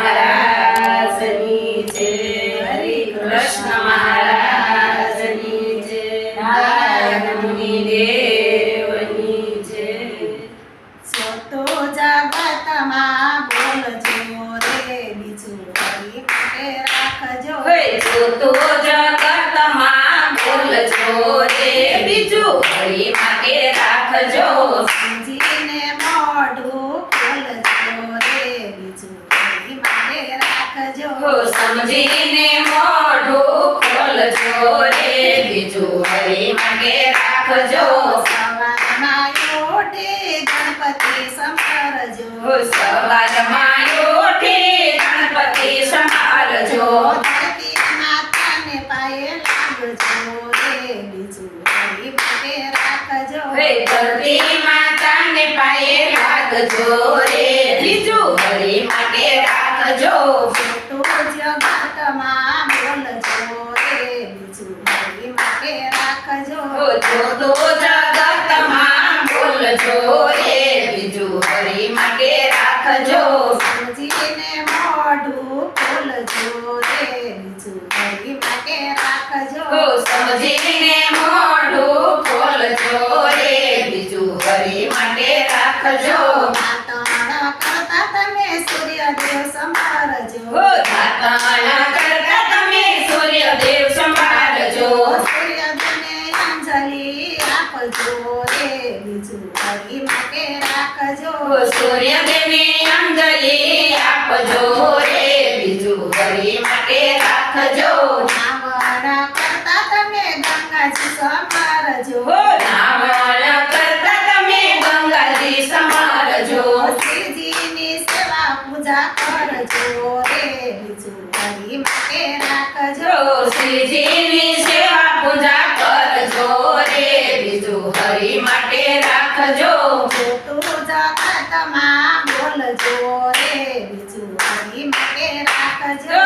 મહારાજની જય, હરિ કૃષ્ણ મહારાજની જય, નારદ મુનિ દેવની જય. તો જગતમાં બોલજો રે બીજું હરિ માટે રાખજો. તો જગતમાં બોલજો રે બીજું હરિ માટે રાખજો. સમજીને મોઢું ખોલજો રે બીજું હરિ માટે રાખજો. સમજીને મોઢું ખોલજો રે બીજું હરિ માટે રાખજો. સવારમાં ઉઠી ગણપતિ સંભાળજો. સવારમાં ઉઠી ગણપતિ સંભાળજો. ધરતી માતાને પાયે લાગજો રે બીજું હરિ માટે રાખજો. ધરતી માતાને પાયે લાગજો રે બીજું હરિ માટે રાખજો. તો જગતમાં બોલજો રે બીજું હરિ માટે રાખજો. તો જગતમાં બોલજો રે બીજું હરિ માટે રાખજો. સમજીને મોઢું ખોલજો રે બીજું હરિ માટે રાખજો. સમજીને મોઢું ખોલજો રે બીજું હરિ માટે રાખજો. દાંતણ કરતા તમે સૂર્યદેવ સંભાળજો. દાંતણ કરતા તમે સૂર્યદેવ સંભાળજો. સૂર્યદેવને અંજલિ આપજો રે બીજું હરિ માટે રાખજો. સૂર્યદેવને અંજલિ આપજો રે બીજું હરિ માટે રાખજો. નાવણ કરતા તમે ગંગાજી સંભાળજો. નાવણ કરતા તમે ગંગાજી સંભાળજો. શ્રીજીની સેવા પૂજા કરજો રે બીજું હરિ માટે રાખજો. શ્રીજીની સેવા પૂજા કરજો રે બીજું હરિ માટે રાખજો. તું જગતમાં બોલજો રે બીજું હરિ માટે રાખજો.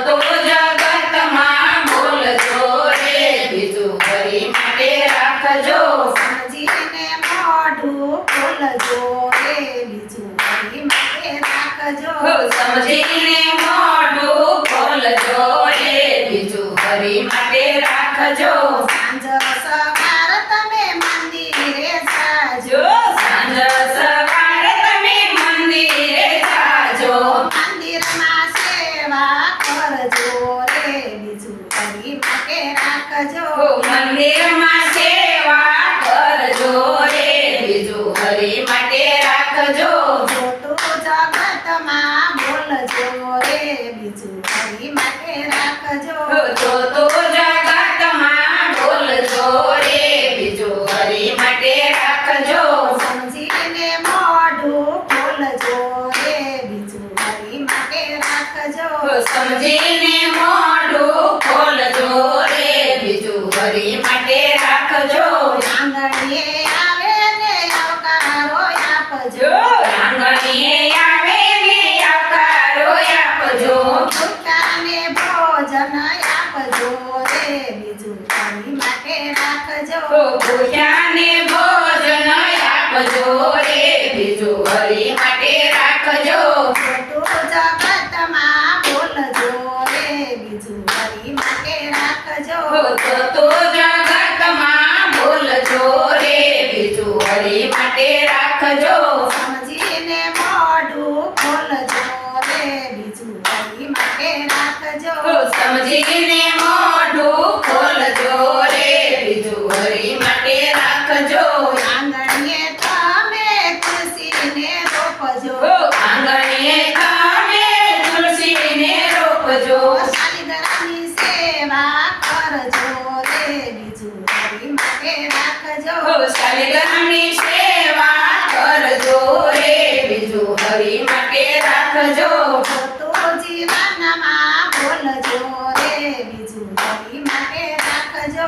તો જગતમાં બોલજો રે બીજું હરિ માટે રાખજો. સમજીને મોઢું ખોલજો રે બીજું હરિ માટે રાખજો. સમજીને મોઢું ખોલજો રે બીજું હરિ માટે રાખજો. સાંજ સવાર તમે મંદિરે જાજો. સાંજ સવાર તમે મંદિરે જાજો. મંદિરમાં સેવા કરજો રે બીજું હરિ માટે રાખજો. મંદિરમાં સેવા કરજો રે બીજું હરિ માટે રાખજો. ખોટું જગતમાં બોલજો રે બીજું હરિ માટે રાખજો. તો જગતમાં બોલજો રે બીજું હરિ માટે રાખજો. સમજીને મોઢું ખોલજો રે બીજું હરિ માટે રાખજો. સમજીને મોઢું ખોલજો રે બીજું હરિ માટે રાખજો. આંગણીએ આવે ને આવકારો આપજો. આંગણીએ આવે ને આવકારો આપજો. ભૂખ્યાને ભોજન આપજો રે બીજું હરિ માટે રાખજો. ભૂખ્યાને ભોજન આપજો રે બીજું હરિ માટે રાખજો. ખોટું જગતમાં બોલજો રે બીજું હરિ માટે રાખજો. તો જગતમાં બોલજો રે બીજું હરિ માટે રાખજો. સમજીને મોઢું ખોલજો રે બીજું હરિ માટે રાખજો. સમજીને મોઢું ખોલજો રે બીજું હરિ માટે રાખજો. આંગણીએ તમે તુલસીને રોપજો. આંગણીએ તમે તુલસીને રોપજો. શાલિગ્રામની સેવા કરજો રે બીજું હરિ માટે રાખજો. શાલિગ્રામની સેવા કરજો રે બીજું હરિ માટે રાખજો. ખોટું જીવનમાં બોલજો રે બીજું હરિ માટે રાખજો.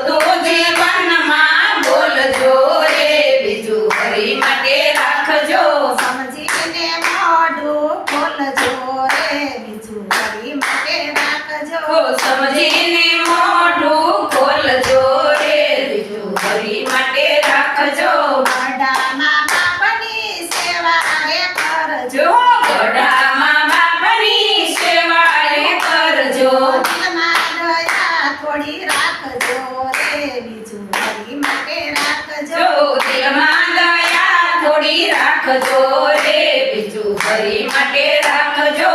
તો જીવનમાં બોલજો રે બીજું હરિ માટે રાખજો. સમજીને મોઢું ખોલજો રે બીજું હરિ માટે રાખજો. સમજીને મોઢું ખોલજો રે બીજું હરિ માટે રાખજો. મોઢામાં બાપની સેવા રે કરજો. જો ઘરડામાં બાપની સેવાએ કરજો દિલમાં દયા થોડી રાખજો રે બીજું હરી માટે રાખજો જો દિલમાં દયા થોડી રાખજો રે બીજું હરી માટે રાખજો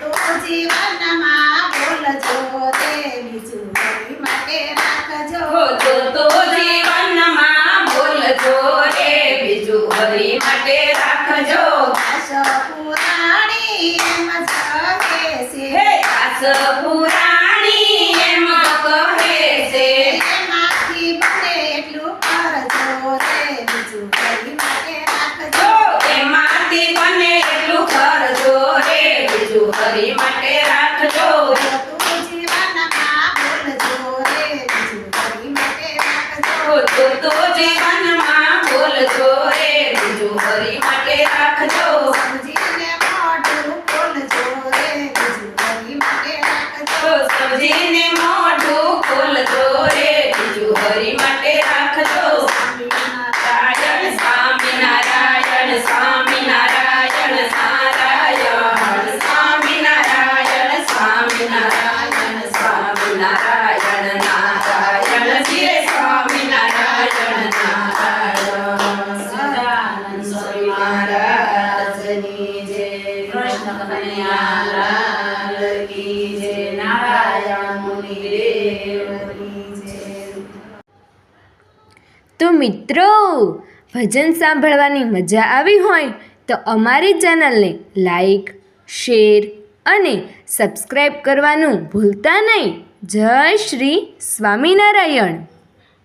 તું જીવનમાં બોલજો રે બીજું હરી માટે રાખજો જો તો જીવનમાં બોલજો રે બીજું હરી માટે રાખજો આશ પુરાણી એમ જ કહે છે હે આસ પુરાણી એમ કહે છે એમાંથી બને એટલું કરજો રે બીજું હરી માટે રાખજો જો એમાંથી બને એટલું કરજો રે બીજું હરી માટે રાખજો તું જીવનમાં બોલજો રે બીજું હરી માટે રાખજો તો જીવનમાં બોલજો રે બીજું હરી માટે રાખજો સમજીને મોઢું ખોલજો રે બીજું હરી માટે રાખજો સમજીને મોઢું ખોલજો રે બીજું હરી માટે રાખજો નારાયણ સ્વામિનારાયણ સ્વામિનારાયણ નારાયણ સ્વામિનારાયણ સ્વામિનારાયણ સ્વામિનારાયણ નારાયણ શ્રી સ્વામિનારાયણ નારાયણ સદાનંદ સ્વામી મહારાજની જય કૃષ્ણ કનૈયા લાલ કી જય નારાયણ મુનિ દેવની જય તો મિત્રો ભજન સાંભળવાની મજા આવી હોય તો અમારી ચેનલને લાઈક શેર અને સબસ્ક્રાઈબ કરવાનું ભૂલતા નહીં. જય શ્રી સ્વામિનારાયણ.